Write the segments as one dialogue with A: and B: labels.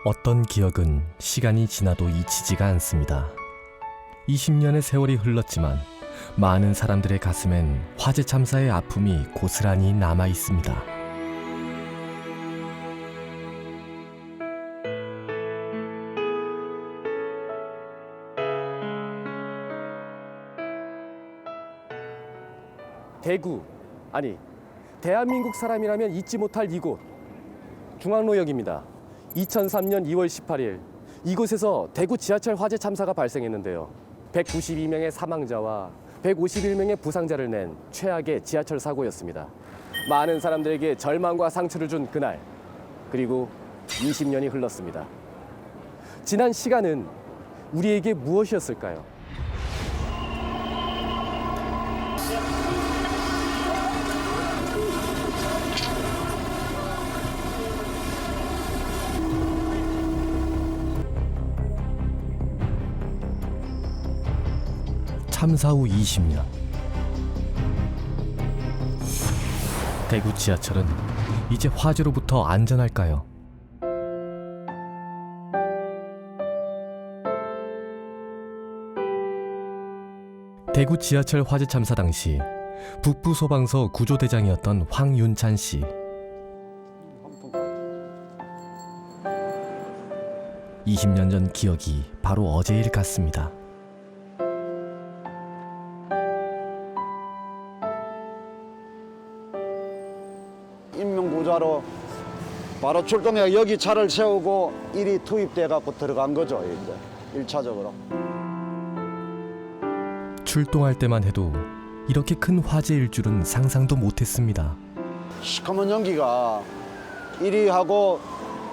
A: 어떤 기억은 시간이 지나도 잊히지가 않습니다. 20년의 세월이 흘렀지만 많은 사람들의 가슴엔 화재 참사의 아픔이 고스란히 남아 있습니다.
B: 대구, 아니 대한민국 사람이라면 잊지 못할 이곳, 중앙로역입니다. 2003년 2월 18일 이곳에서 대구 지하철 화재 참사가 발생했는데요. 192명의 사망자와 151명의 부상자를 낸 최악의 지하철 사고였습니다. 많은 사람들에게 절망과 상처를 준 그날, 그리고 20년이 흘렀습니다. 지난 시간은 우리에게 무엇이었을까요?
A: 참사 후 20년. 대구 지하철은 이제 화재로부터 안전할까요? 대구 지하철 화재 참사 당시 북부소방서 구조대장이었던 황윤찬 씨. 20년 전 기억이 바로 어제 일 같습니다.
C: 인명구조로 바로 출동해 여기 차를 세우고 일이 투입돼 갖고 들어간 거죠. 이제 1차적으로.
A: 출동할 때만 해도 이렇게 큰 화재일 줄은 상상도 못했습니다.
C: 시커먼 연기가 이리 하고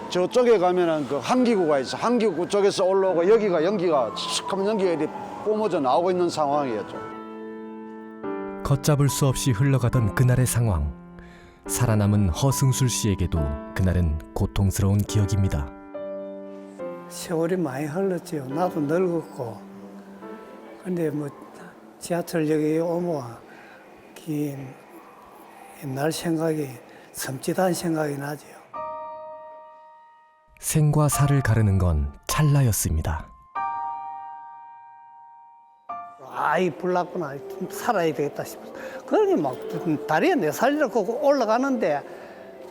C: 저쪽에 가면은 그 항기구가 있어. 항기구 쪽에서 올라오고 여기가 연기가 시커먼 연기가 이리 뿜어져 나오고 있는 상황이었죠.
A: 걷잡을 수 없이 흘러가던 그날의 상황. 살아남은 허승술 씨에게도 그날은 고통스러운 기억입니다.
D: 세월이 많이 흘렀지요. 나도 늙었고. 근데 뭐 지하철역에 오면 긴 옛날 생각이 섬찟한 생각이 나죠.
A: 생과 사를 가르는 건 찰나였습니다.
D: 아이 불났구나, 살아야 되겠다 싶어서. 그러게 막 다리에 내 살리려고 올라가는데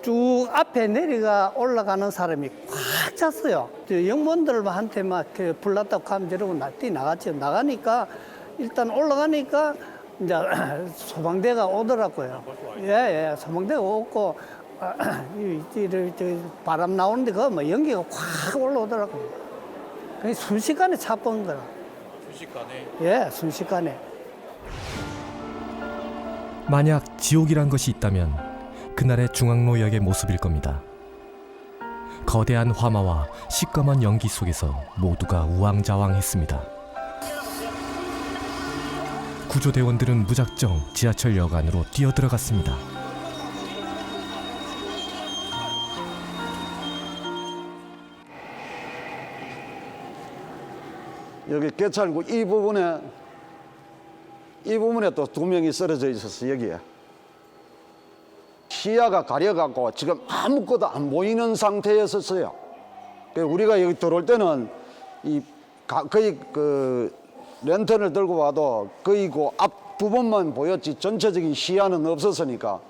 D: 쭉 앞에 내려가 올라가는 사람이 꽉 찼어요. 영문들한테 막 불났다고 하면 저러고 뛰어나갔죠. 나가니까 일단 올라가니까 이제 소방대가 오더라고요. 예, 소방대가 오고 바람 나오는데 그 뭐 연기가 확 올라오더라고요. 그게 순식간에 차본 거라. 순식간에? 예, 순식간에.
A: 만약 지옥이란 것이 있다면 그날의 중앙로역의 모습일 겁니다. 거대한 화마와 시꺼먼 연기 속에서 모두가 우왕좌왕했습니다. 구조대원들은 무작정 지하철역 안으로 뛰어들어갔습니다.
C: 여기 개찰구 이 부분에 또 2명이 쓰러져 있었어. 여기에 시야가 가려갖고 지금 아무것도 안 보이는 상태였었어요. 우리가 여기 들어올 때는 거의 그 랜턴을 들고 와도 거의 그 앞 부분만 보였지 전체적인 시야는 없었으니까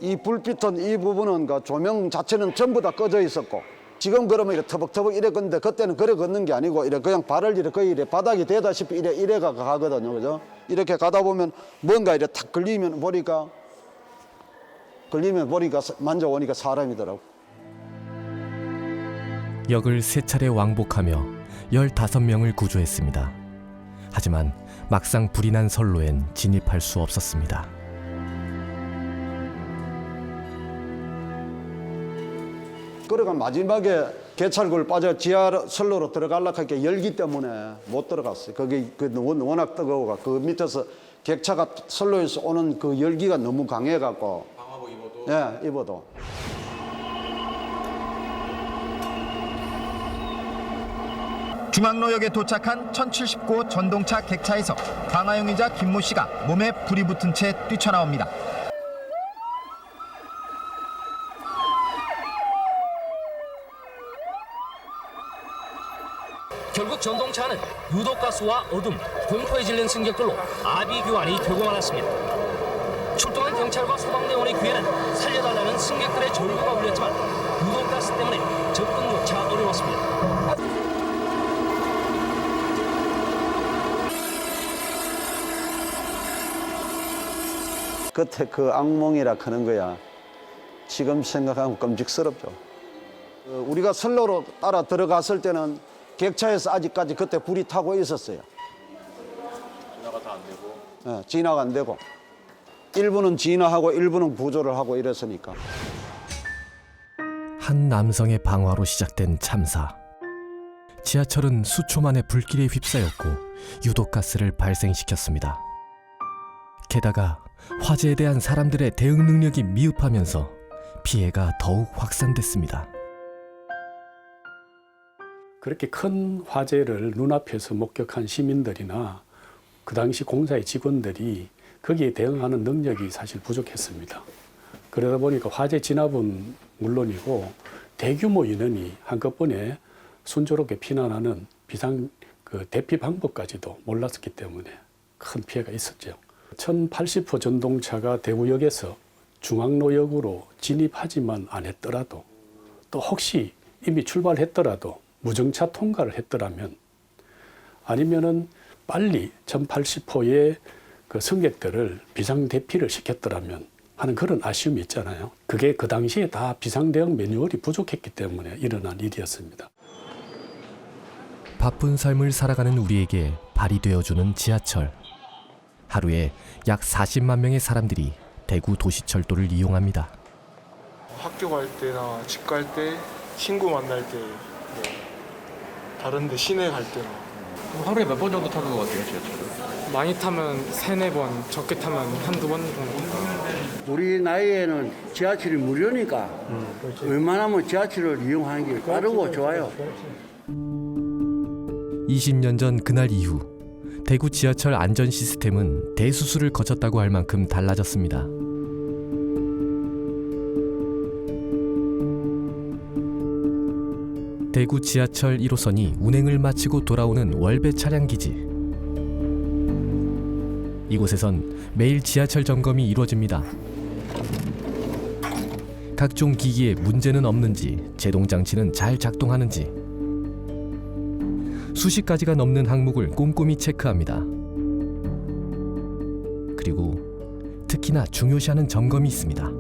C: 이 불빛은 이 부분은 그 조명 자체는 전부 다 꺼져 있었고, 지금 그러면 이렇게 터벅터벅 이래 걷는데 그때는 그래 걷는 게 아니고 이래 그냥 발을 이래 거의 이래 바닥이 되다시피 이래 가거든요. 그죠? 이렇게 가다 보면 뭔가 이래 탁 걸리면 보니까 만져보니까 사람이더라고.
A: 역을 3차례 왕복하며 15명을 구조했습니다. 하지만 막상 불이 난 선로엔 진입할 수 없었습니다.
C: 그러가 마지막에 개찰구를 빠져 지하선로로 들어가려고 하니까 열기 때문에 못 들어갔어요. 거기 워낙 뜨거워가 그 밑에서 객차가 선로에서 오는 그 열기가 너무 강해갖고 방화복 입어도? 네, 입어도.
E: 중앙로역에 도착한 1079호 전동차 객차에서 방화용이자 김모 씨가 몸에 불이 붙은 채 뛰쳐나옵니다.
F: 결국 전동차 안은 유독가스와 어둠, 공포에 질린 승객들로 아비규환이 되고 말았습니다. 출동한 경찰과 소방대원의 귀에는 살려달라는 승객들의 절규가 울렸지만 유독가스 때문에 접근조차 어려웠습니다.
C: 그때 그 악몽이라 하는 거야. 지금 생각하면 끔찍스럽죠. 우리가 선로로 따라 들어갔을 때는 객차에서 아직까지 그때 불이 타고 있었어요. 진화가 다 안 되고? 네, 진화가 안 되고. 일부는 진화하고 일부는 구조를 하고 이랬으니까.
A: 한 남성의 방화로 시작된 참사. 지하철은 수초 만에 불길에 휩싸였고 유독가스를 발생시켰습니다. 게다가 화재에 대한 사람들의 대응 능력이 미흡하면서 피해가 더욱 확산됐습니다.
G: 그렇게 큰 화재를 눈앞에서 목격한 시민들이나 그 당시 공사의 직원들이 거기에 대응하는 능력이 사실 부족했습니다. 그러다 보니까 화재 진압은 물론이고 대규모 인원이 한꺼번에 순조롭게 피난하는 대피 방법까지도 몰랐기 때문에 큰 피해가 있었죠. 1080호 전동차가 대구역에서 중앙로역으로 진입하지만 안 했더라도 또 혹시 이미 출발했더라도 무정차 통과를 했더라면 아니면은 빨리 1080호의 그 승객들을 비상대피를 시켰더라면 하는 그런 아쉬움이 있잖아요. 그게 그 당시에 다 비상대응 매뉴얼이 부족했기 때문에 일어난 일이었습니다.
A: 바쁜 삶을 살아가는 우리에게 발이 되어주는 지하철. 하루에 약 40만 명의 사람들이 대구 도시철도를 이용합니다.
H: 학교 갈 때나 집 갈 때, 친구 만날 때, 다른 데 시내 갈 때나.
I: 하루에 몇 번 정도 타는 것 같아요, 지하철을?
H: 많이 타면 3-4번, 적게 타면 1-2번 정도.
J: 우리 나이에는 지하철이 무료니까 웬만하면 지하철을 이용하는 게 빠르고 좋아요.
A: 20년 전 그날 이후 대구 지하철 안전 시스템은 대수술을 거쳤다고 할 만큼 달라졌습니다. 대구 지하철 1호선이 운행을 마치고 돌아오는 월배 차량 기지. 이곳에선 매일 지하철 점검이 이루어집니다. 각종 기기에 문제는 없는지, 제동 장치는 잘 작동하는지 수십 가지가 넘는 항목을 꼼꼼히 체크합니다. 그리고 특히나 중요시하는 점검이 있습니다.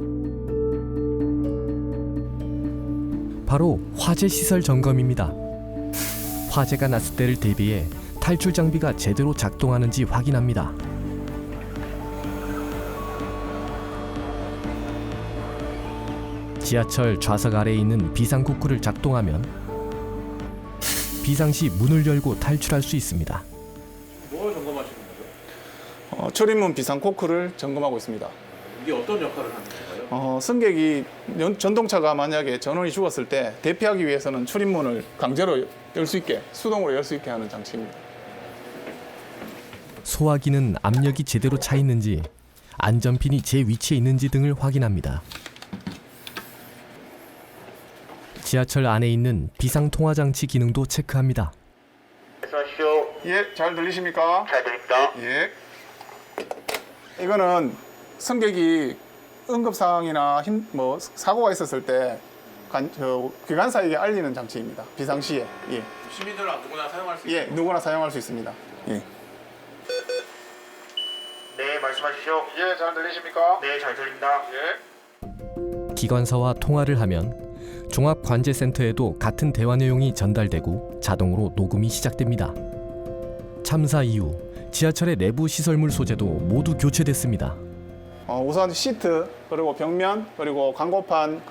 A: 바로 화재 시설 점검입니다. 화재가 났을 때를 대비해 탈출 장비가 제대로 작동하는지 확인합니다. 지하철 좌석 아래에 있는 비상 코크를 작동하면 비상시 문을 열고 탈출할 수 있습니다.
I: 뭘 점검하시는 거죠?
H: 출입문 비상 코크를 점검하고 있습니다.
I: 이게 어떤 역할을 하는 건가요?
H: 승객이 전동차가 만약에 전원이 죽었을 때 대피하기 위해서는 출입문을 강제로 열 수 있게, 수동으로 열 수 있게 하는 장치입니다.
A: 소화기는 압력이 제대로 차 있는지, 안전핀이 제 위치에 있는지 등을 확인합니다. 지하철 안에 있는 비상통화장치 기능도 체크합니다.
H: 말씀하시죠. 예, 잘 들리십니까?
K: 잘 들립니다.
H: 예. 이거는 승객이 응급상황이나 사고가 있었을 때 기관사에게 알리는 장치입니다. 비상시에. 예.
I: 시민들은 누구나 사용할 수
H: 예, 누구나 사용할 수 있습니다. 예.
K: 네, 말씀하시죠.
H: 예, 잘 들리십니까?
K: 네, 잘 들립니다.
H: 예.
A: 기관사와 통화를 하면 종합관제센터에도 같은 대화 내용이 전달되고 자동으로 녹음이 시작됩니다. 참사 이후 지하철의 내부 시설물 소재도 모두 교체됐습니다.
H: 우선 시트, 그리고 벽면, 그리고 광고판,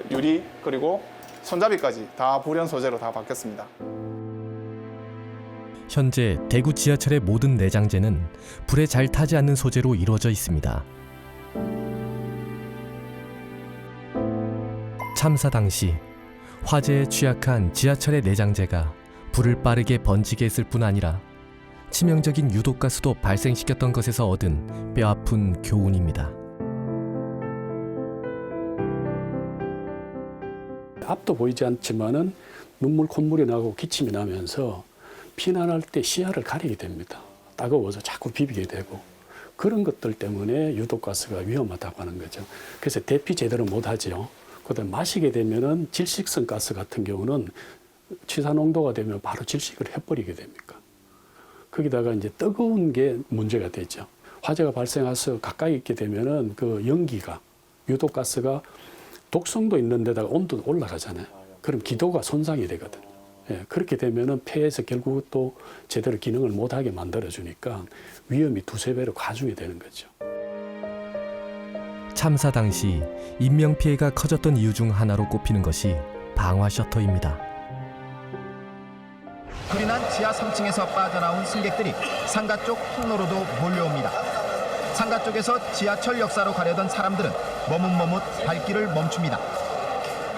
H: 유리, 그리고 손잡이까지 다 불연 소재로 다 바뀌었습니다.
A: 현재 대구 지하철의 모든 내장재는 불에 잘 타지 않는 소재로 이루어져 있습니다. 참사 당시 화재에 취약한 지하철의 내장재가 불을 빠르게 번지게 했을 뿐 아니라 치명적인 유독가스도 발생시켰던 것에서 얻은 뼈아픈 교훈입니다.
G: 앞도 보이지 않지만은 눈물 콧물이 나고 기침이 나면서 피난할 때 시야를 가리게 됩니다. 따가워서 자꾸 비비게 되고 그런 것들 때문에 유독가스가 위험하다고 하는 거죠. 그래서 대피 제대로 못하죠. 그다음 마시게 되면은 질식성 가스 같은 경우는 취사 농도가 되면 바로 질식을 해버리게 됩니까. 거기다가 이제 뜨거운 게 문제가 되죠. 화재가 발생해서 가까이 있게 되면은 그 연기가 유독가스가 독성도 있는 데다가 온도도 올라가잖아요. 그럼 기도가 손상이 되거든. 예, 그렇게 되면은 폐에서 결국 또 제대로 기능을 못하게 만들어주니까 위험이 두세 배로 가중이 되는 거죠.
A: 참사 당시 인명 피해가 커졌던 이유 중 하나로 꼽히는 것이 방화 셔터입니다.
E: 불이 난 지하 3층에서 빠져나온 승객들이 상가 쪽 통로로도 몰려옵니다. 상가 쪽에서 지하철 역사로 가려던 사람들은 머뭇머뭇 발길을 멈춥니다.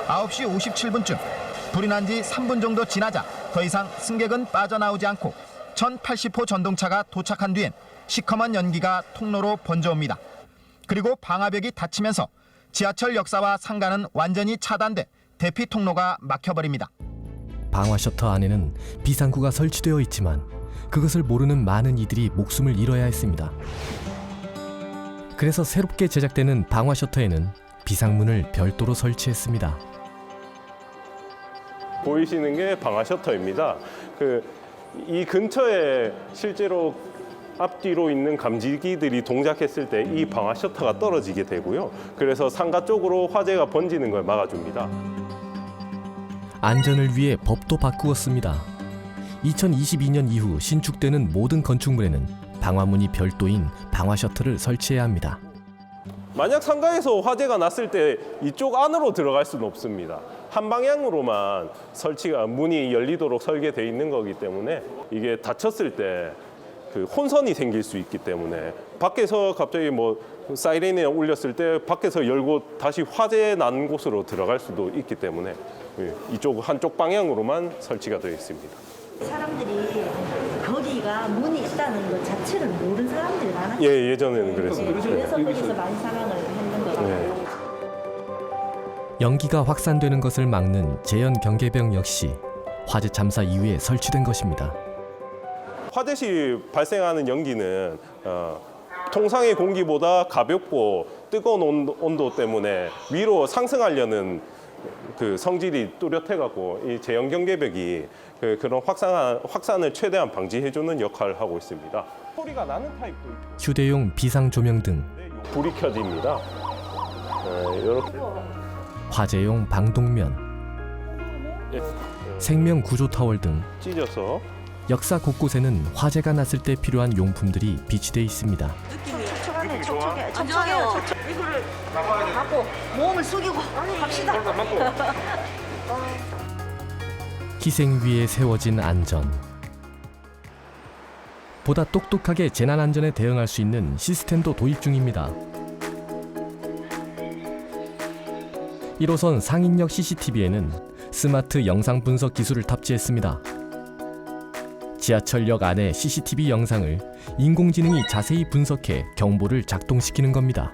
E: 9시 57분쯤 불이 난 지 3분 정도 지나자 더 이상 승객은 빠져나오지 않고 1080호 전동차가 도착한 뒤엔 시커먼 연기가 통로로 번져옵니다. 그리고 방화벽이 닫히면서 지하철 역사와 상가는 완전히 차단돼 대피 통로가 막혀버립니다.
A: 방화 셔터 안에는 비상구가 설치되어 있지만 그것을 모르는 많은 이들이 목숨을 잃어야 했습니다. 그래서 새롭게 제작되는 방화 셔터에는 비상문을 별도로 설치했습니다.
K: 보이시는 게 방화 셔터입니다. 이 근처에 실제로 앞뒤로 있는 감지기들이 동작했을 때 이 방화 셔터가 떨어지게 되고요. 그래서 상가 쪽으로 화재가 번지는 걸 막아줍니다.
A: 안전을 위해 법도 바꾸었습니다. 2022년 이후 신축되는 모든 건축물에는 방화문이 별도인 방화 셔터를 설치해야 합니다.
K: 만약 상가에서 화재가 났을 때 이쪽 안으로 들어갈 수는 없습니다. 한 방향으로만 문이 열리도록 설계되어 있는 거기 때문에 이게 닫혔을 때 혼선이 생길 수 있기 때문에 밖에서 갑자기 사이렌이 울렸을 때 밖에서 열고 다시 화재 난 곳으로 들어갈 수도 있기 때문에 이쪽 한쪽 방향으로만 설치가 되어 있습니다.
L: 사람들이 거기가 문이 있다는 것 자체를 모르는 사람들이 많아요.
K: 예, 예전에는 그랬습니다.
L: 그래서 거기서 많이 사망을 했는 것 같아요.
A: 연기가 확산되는 것을 막는 제연 경계병 역시 화재 참사 이후에 설치된 것입니다.
K: 화재 시 발생하는 연기는 통상의 공기보다 가볍고 뜨거운 온도 때문에 위로 상승하려는 성질이 뚜렷해갖고 이 제연 경계벽이 그런 확산을 최대한 방지해주는 역할을 하고 있습니다. 소리가 나는 타입도 있고.
A: 휴대용 비상 조명 등
K: 불이 켜집니다. 이렇게.
A: 화재용 방독면, 생명 구조 타월 등
K: 찢어서
A: 역사 곳곳에는 화재가 났을 때 필요한 용품들이 비치돼 있습니다.
L: 촉촉해요. 이거를 갖고 몸을 숙이고 갑시다.
A: 희생 위에 세워진 안전. 보다 똑똑하게 재난 안전에 대응할 수 있는 시스템도 도입 중입니다. 1호선 상인역 CCTV에는 스마트 영상 분석 기술을 탑재했습니다. 지하철역 안의 CCTV 영상을 인공지능이 자세히 분석해 경보를 작동시키는 겁니다.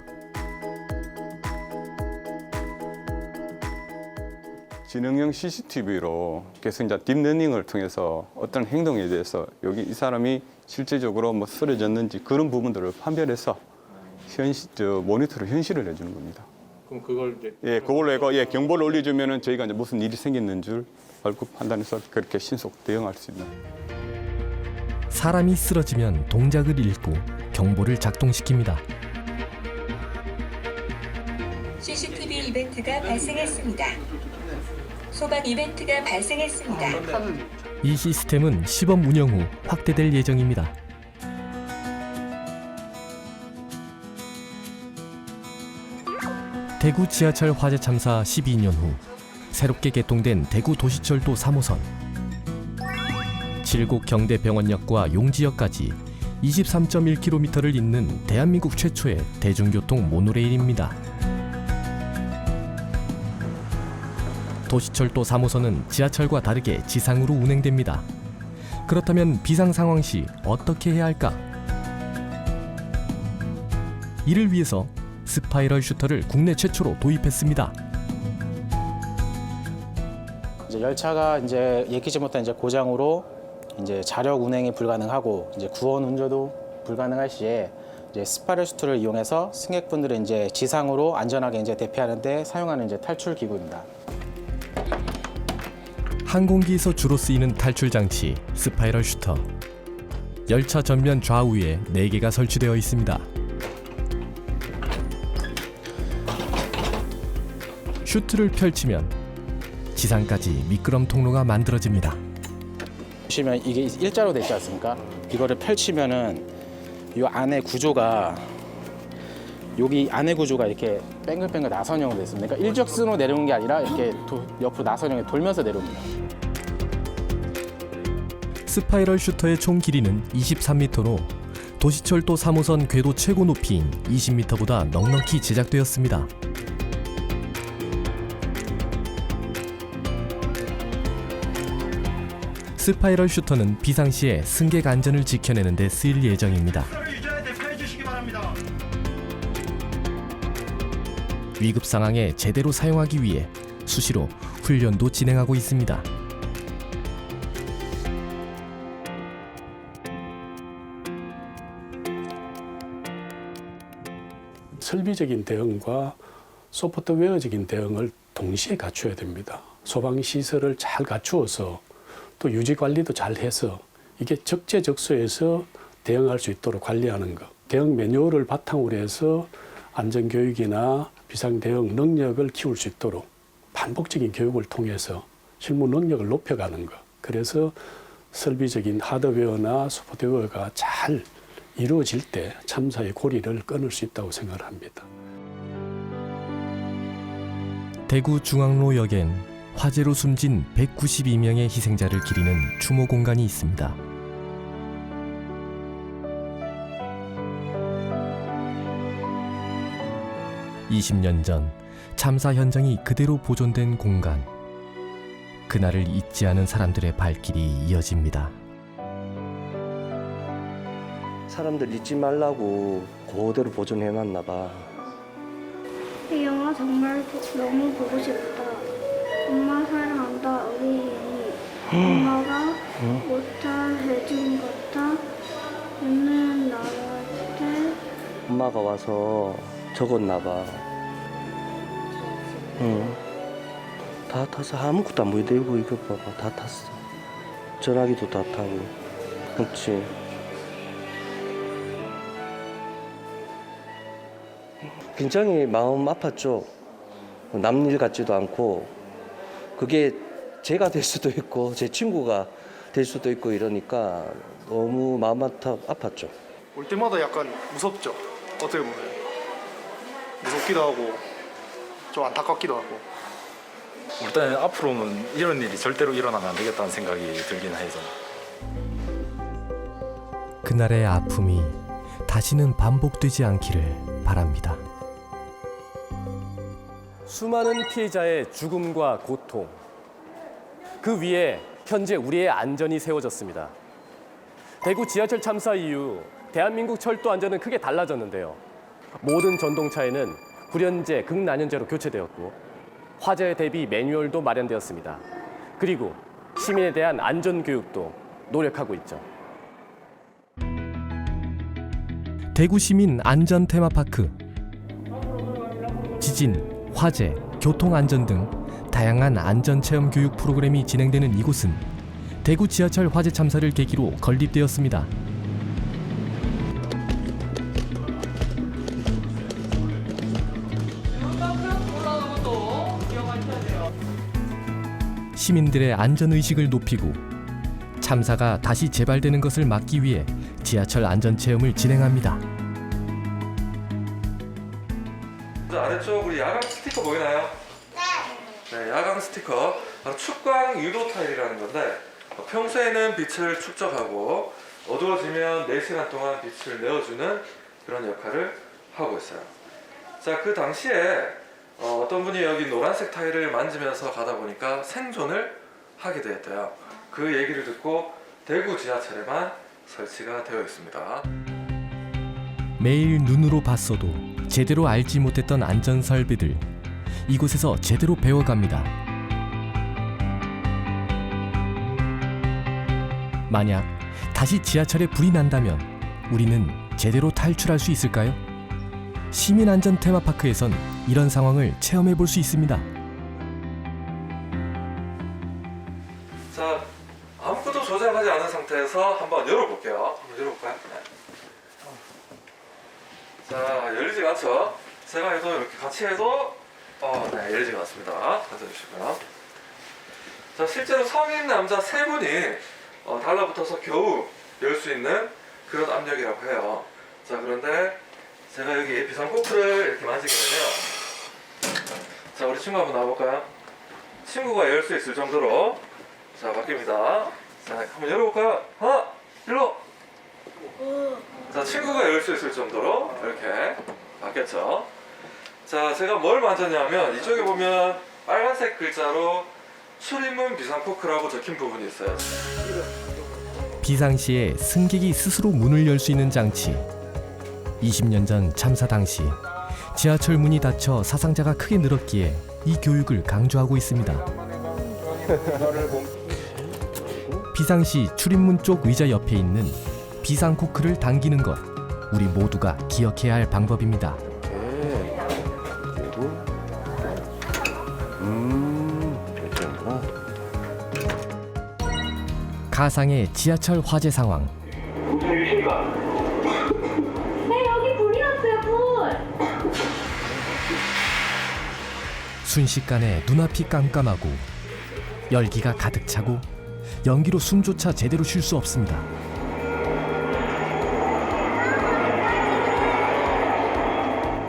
M: 지능형 CCTV로 계속 이제 딥러닝을 통해서 어떤 행동에 대해서 여기 이 사람이 실제적으로 쓰러졌는지 그런 부분들을 판별해서 모니터로 현실을 해주는 겁니다.
I: 그럼 그걸 이제
M: 그걸로 해서 경보를 올려주면은 저희가 이제 무슨 일이 생겼는 줄 알고 판단해서 그렇게 신속 대응할 수 있는.
A: 사람이 쓰러지면 동작을 읽고 경보를 작동시킵니다.
N: CCTV 이벤트가 발생했습니다. 소방 이벤트가 발생했습니다.
A: 이 시스템은 시범 운영 후 확대될 예정입니다. 대구 지하철 화재 참사 12년 후 새롭게 개통된 대구 도시철도 3호선. 칠곡 경대병원역과 용지역까지 23.1km를 잇는 대한민국 최초의 대중교통 모노레일입니다. 도시철도 3호선은 지하철과 다르게 지상으로 운행됩니다. 그렇다면 비상 상황 시 어떻게 해야 할까? 이를 위해서 스파이럴 슈터를 국내 최초로 도입했습니다.
O: 열차가 예기치 못한 고장으로 이제 자력 운행이 불가능하고 이제 구원 운전도 불가능할 시에 이제 스파이럴 슈트를 이용해서 승객분들을 이제 지상으로 안전하게 이제 대피하는 데 사용하는 이제 탈출 기구입니다.
A: 항공기에서 주로 쓰이는 탈출 장치 스파이럴 슈터. 열차 전면 좌우에 4개가 설치되어 있습니다. 슈트를 펼치면 지상까지 미끄럼 통로가 만들어집니다.
O: 보시면 이게 일자로 되지 않습니까? 이거를 펼치면은 이 안에 구조가 여기 안에 구조가 이렇게 뱅글뱅글 나선형으로 되어 있습니다. 그러니까 일직선으로 내려오는 게 아니라 이렇게 옆으로 나선형에 돌면서 내려옵니다.
A: 스파이럴 슈터의 총 길이는 23m로 도시철도 3호선 궤도 최고 높이인 20m보다 넉넉히 제작되었습니다. 스파이럴 슈터는 비상시에 승객 안전을 지켜내는 데 쓰일 예정입니다. 위급 상황에 제대로 사용하기 위해 수시로 훈련도 진행하고 있습니다.
G: 설비적인 대응과 소프트웨어적인 대응을 동시에 갖춰야 됩니다. 소방시설을 잘 갖추어서 또 유지관리도 잘 해서 이게 적재적소에서 대응할 수 있도록 관리하는 것. 대응 매뉴얼을 바탕으로 해서 안전교육이나 비상대응 능력을 키울 수 있도록 반복적인 교육을 통해서 실무 능력을 높여가는 것. 그래서 설비적인 하드웨어나 소프트웨어가 잘 이루어질 때 참사의 고리를 끊을 수 있다고 생각을 합니다.
A: 대구 중앙로역엔 화재로 숨진 192명의 희생자를 기리는 추모 공간이 있습니다. (20년) 전 참사 현장이 그대로 보존된 공간. 그날을 잊지 않은 사람들의 발길이 이어집니다.
B: 사람들 잊지 말라고 그대로 보존해놨나 봐.
P: 이 영화 정말 너무 보고 싶다. 엄마 사랑한다. 우리 엄마가 못잘 해준 거다. 오늘 나갈 때
B: 엄마가 와서 적었나 봐. 응. 다 탔어. 아무것도 안 보이고 이거 봐봐. 다 탔어. 전화기도 다 타고. 그렇지. 굉장히 마음 아팠죠. 남일 같지도 않고 그게 제가 될 수도 있고 제 친구가 될 수도 있고 이러니까 너무 마음 아팠죠.
H: 올 때마다 약간 무섭죠. 어떻게 보면 무섭기도 하고 좀 안타깝기도 하고.
Q: 일단 앞으로는 이런 일이 절대로 일어나면 안 되겠다는 생각이 들긴 해서.
A: 그날의 아픔이 다시는 반복되지 않기를 바랍니다.
B: 수많은 피해자의 죽음과 고통, 그 위에 현재 우리의 안전이 세워졌습니다. 대구 지하철 참사 이후 대한민국 철도 안전은 크게 달라졌는데요. 모든 전동차에는 불연제, 극난연제로 교체되었고 화재 대비 매뉴얼도 마련되었습니다. 그리고 시민에 대한 안전 교육도 노력하고 있죠.
A: 대구 시민 안전 테마파크. 지진, 화재, 교통안전 등 다양한 안전체험 교육 프로그램이 진행되는 이곳은 대구 지하철 화재 참사를 계기로 건립되었습니다. 시민들의 안전의식을 높이고 참사가 다시 재발되는 것을 막기 위해 지하철 안전체험을 진행합니다.
R: 아래쪽으로 야광 스티커 보이나요? 네, 야광 스티커. 바로 축광 유도 타일이라는 건데 평소에는 빛을 축적하고 어두워지면 4시간 동안 빛을 내어주는 그런 역할을 하고 있어요. 자, 그 당시에 어떤 분이 여기 노란색 타일을 만지면서 가다 보니까 생존을 하게 되었대요. 그 얘기를 듣고 대구 지하철에만 설치가 되어 있습니다.
A: 매일 눈으로 봤어도 제대로 알지 못했던 안전 설비들, 이곳에서 제대로 배워갑니다. 만약 다시 지하철에 불이 난다면 우리는 제대로 탈출할 수 있을까요? 시민안전 테마파크에선 이런 상황을 체험해 볼 수 있습니다.
R: 자, 아무것도 조작하지 않은 상태에서 한번 열어볼게요. 한번 열어볼까요? 네. 자, 열리지가 않죠? 제가 해도 이렇게 같이 해도 네, 열리지가 않습니다. 앉아주시고요. 자, 실제로 성인 남자 3분이 달라붙어서 겨우 열 수 있는 그런 압력이라고 해요. 자, 그런데 제가 여기 비상코크를 이렇게 만지게 되면, 자, 우리 친구 한번 나와볼까요? 친구가 열 수 있을 정도로, 자, 바뀝니다. 자, 한번 열어볼까요? 하나, 일로. 자, 친구가 열 수 있을 정도로 이렇게 바뀌었죠. 자, 제가 뭘 만졌냐면 이쪽에 보면 빨간색 글자로 출입문 비상코크라고 적힌 부분이 있어요.
A: 비상시에 승객이 스스로 문을 열 수 있는 장치. 20년 전 참사 당시 지하철 문이 닫혀 사상자가 크게 늘었기에 이 교육을 강조하고 있습니다. 비상시 출입문 쪽 의자 옆에 있는 비상코크를 당기는 것, 우리 모두가 기억해야 할 방법입니다. 가상의 지하철 화재 상황.
P: 네, 여기 불이 났어요, 불.
A: 순식간에 눈앞이 깜깜하고 열기가 가득 차고 연기로 숨조차 제대로 쉴 수 없습니다.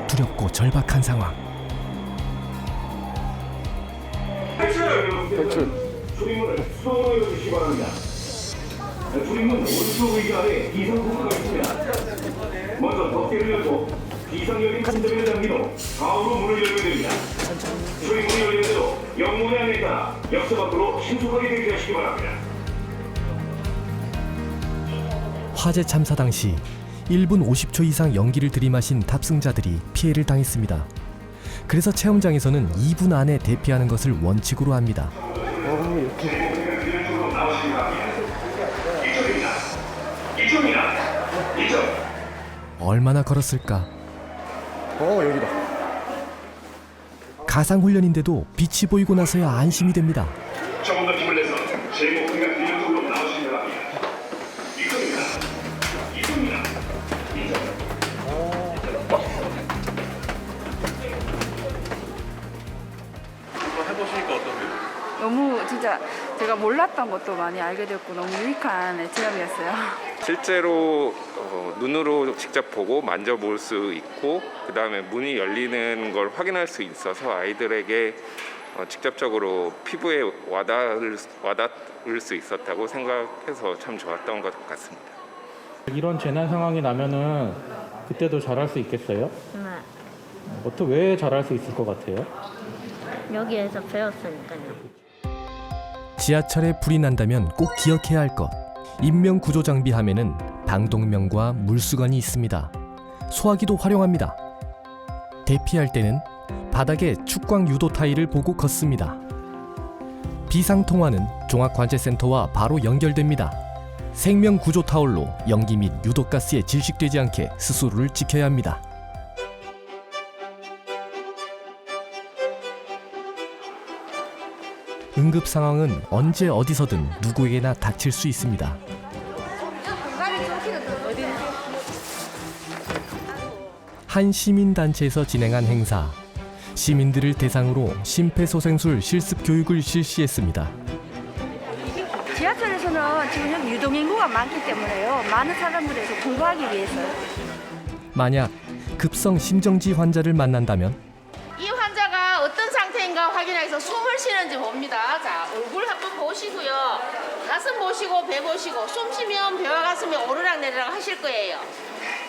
A: 두렵고 절박한 상황.
P: 탈출. 출입문을 수동으로 열어주시기 바랍니다. 출입문 오른쪽 의자 아래 비상코크가 있습니다. 먼저 덮개를 열고 비상열린 손잡이를 당긴 후 좌우로 문을 열면 됩니다. 출입문이 열리는 대로 영문의 안에 따라 역사 밖으로 신속하게 대피하시기 바랍니다.
A: 화재 참사 당시 1분 50초 이상 연기를 들이마신 탑승자들이 피해를 당했습니다. 그래서 체험장에서는 2분 안에 대피하는 것을 원칙으로 합니다. 얼마나 걸었을까?
P: 여기다.
A: 가상 훈련인데도 빛이 보이고 나서야 안심이 됩니다.
P: 조금 더 힘을 내서 제 목표가 비용적으로 나오시기 바랍니다. 이쪽입니다.
I: 해보시니까 어떠세요?
S: 너무 진짜 제가 몰랐던 것도 많이 알게 됐고 너무 유익한 체험이었어요.
T: 실제로 눈으로 직접 보고 만져볼 수 있고 그 다음에 문이 열리는 걸 확인할 수 있어서 아이들에게 직접적으로 피부에 와닿을 수 있었다고 생각해서 참 좋았던 것 같습니다.
U: 이런 재난 상황이 나면은 그때도 잘할 수 있겠어요?
V: 네.
U: 왜 잘할 수 있을 것 같아요?
V: 여기에서 배웠으니까요.
A: 지하철에 불이 난다면 꼭 기억해야 할 것. 인명 구조 장비 하면은 방독면과 물수건이 있습니다. 소화기도 활용합니다. 대피할 때는 바닥에 축광 유도 타일을 보고 걷습니다. 비상통화는 종합관제센터와 바로 연결됩니다. 생명 구조 타올로 연기 및 유독가스에 질식되지 않게 스스로를 지켜야 합니다. 응급 상황은 언제 어디서든 누구에게나 닥칠 수 있습니다. 한 시민단체에서 진행한 행사. 시민들을 대상으로 심폐소생술 실습 교육을 실시했습니다.
W: 지하철에서는 지금 여기 유동인구가 많기 때문에요. 많은 사람들에서 공부하기 위해서요.
A: 만약 급성 심정지 환자를 만난다면
X: 이 환자가 어떤 상태인가 확인하기 위해서 숨을 쉬는지 봅니다. 자, 얼굴 한번 보시고요. 가슴 보시고 배 보시고 숨 쉬면 배와 가슴이 오르락 내리락 하실 거예요.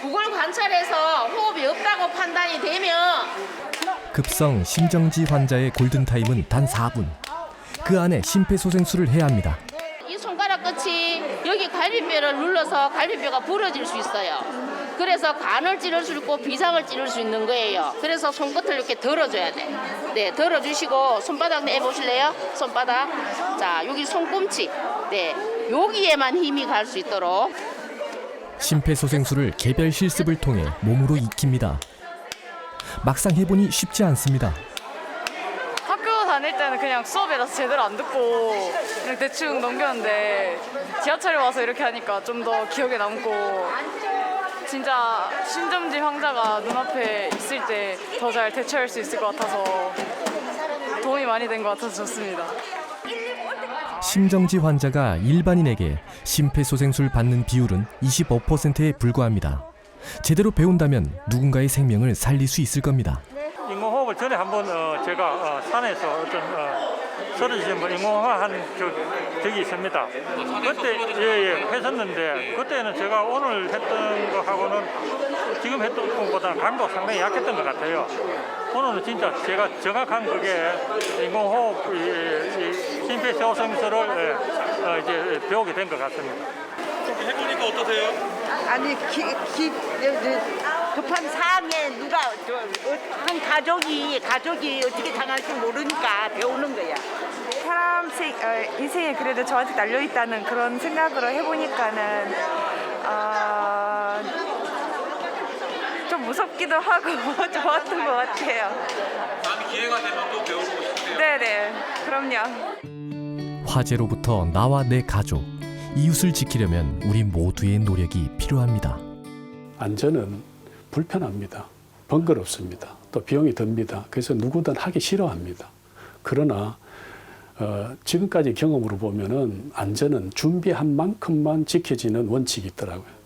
X: 그걸 관찰해서 호흡이 없다고 판단이 되면
A: 급성 심정지 환자의 골든타임은 단 4분. 그 안에 심폐소생술을 해야 합니다.
X: 이 손가락 끝이 여기 갈비뼈를 눌러서 갈비뼈가 부러질 수 있어요. 그래서 간을 찌를 수 있고 비상을 찌를 수 있는 거예요. 그래서 손끝을 이렇게 덜어줘야 돼. 네, 덜어주시고 손바닥 내보실래요? 손바닥. 자, 여기 손꿈치. 네, 여기에만 힘이 갈 수 있도록.
A: 심폐소생술을 개별 실습을 통해 몸으로 익힙니다. 막상 해보니 쉽지 않습니다.
S: 학교 다닐 때는 그냥 수업이라서 제대로 안 듣고 그냥 대충 넘겼는데 지하철에 와서 이렇게 하니까 좀 더 기억에 남고 진짜 심정지 환자가 눈앞에 있을 때 더 잘 대처할 수 있을 것 같아서 도움이 많이 된 것 같아서 좋습니다.
A: 심정지 환자가 일반인에게 심폐소생술 받는 비율은 25%에 불과합니다. 제대로 배운다면 누군가의 생명을 살릴 수 있을 겁니다.
U: 인공호흡을 전에 한번 제가 산에서 어떤 쓰러지신 분 인공호흡한 적이 있습니다. 그때 했었는데 그때는 제가 오늘 했던 거하고는 지금 했던 것보다 감도가 상당히 약했던 것 같아요. 오늘은 진짜 제가 정확한 그게 인공호흡 심폐소생술을 이제 배우게 된 것 같습니다.
I: 해보니까 어떠세요?
C: 아니 급한 상황에 누가 한 가족이 어떻게 당할지 모르니까 배우는 거야.
S: 사람 인생에 그래도 저한테 달려있다는 그런 생각으로 해보니까는 좀 무섭기도 하고 좋았던 것 같아요.
I: 다음 기회가 되면 또 배워보고 싶으세요?
S: 네네, 그럼요.
A: 화재로부터 나와 내 가족, 이웃을 지키려면 우리 모두의 노력이 필요합니다.
G: 안전은 불편합니다. 번거롭습니다. 또 비용이 듭니다. 그래서 누구든 하기 싫어합니다. 그러나 지금까지 경험으로 보면은 안전은 준비한 만큼만 지켜지는 원칙이 있더라고요.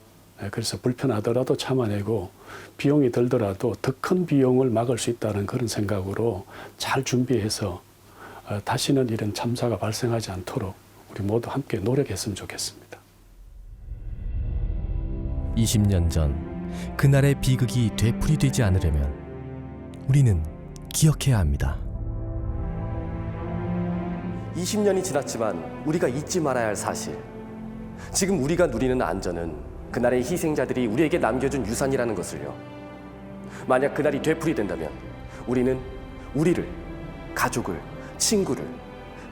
G: 그래서 불편하더라도 참아내고 비용이 들더라도 더 큰 비용을 막을 수 있다는 그런 생각으로 잘 준비해서 다시는 이런 참사가 발생하지 않도록 우리 모두 함께 노력했으면 좋겠습니다.
A: 20년 전 그날의 비극이 되풀이되지 않으려면 우리는 기억해야 합니다.
B: 20년이 지났지만 우리가 잊지 말아야 할 사실. 지금 우리가 누리는 안전은 그날의 희생자들이 우리에게 남겨준 유산이라는 것을요. 만약 그날이 되풀이된다면 우리는 우리를, 가족을, 친구를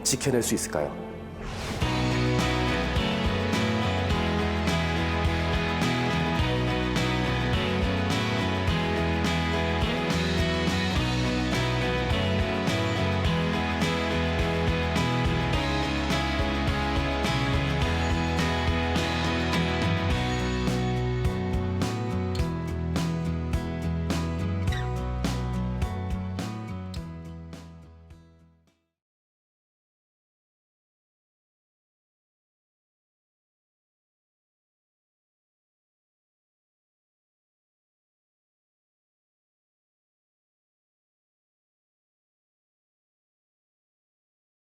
B: 지켜낼 수 있을까요?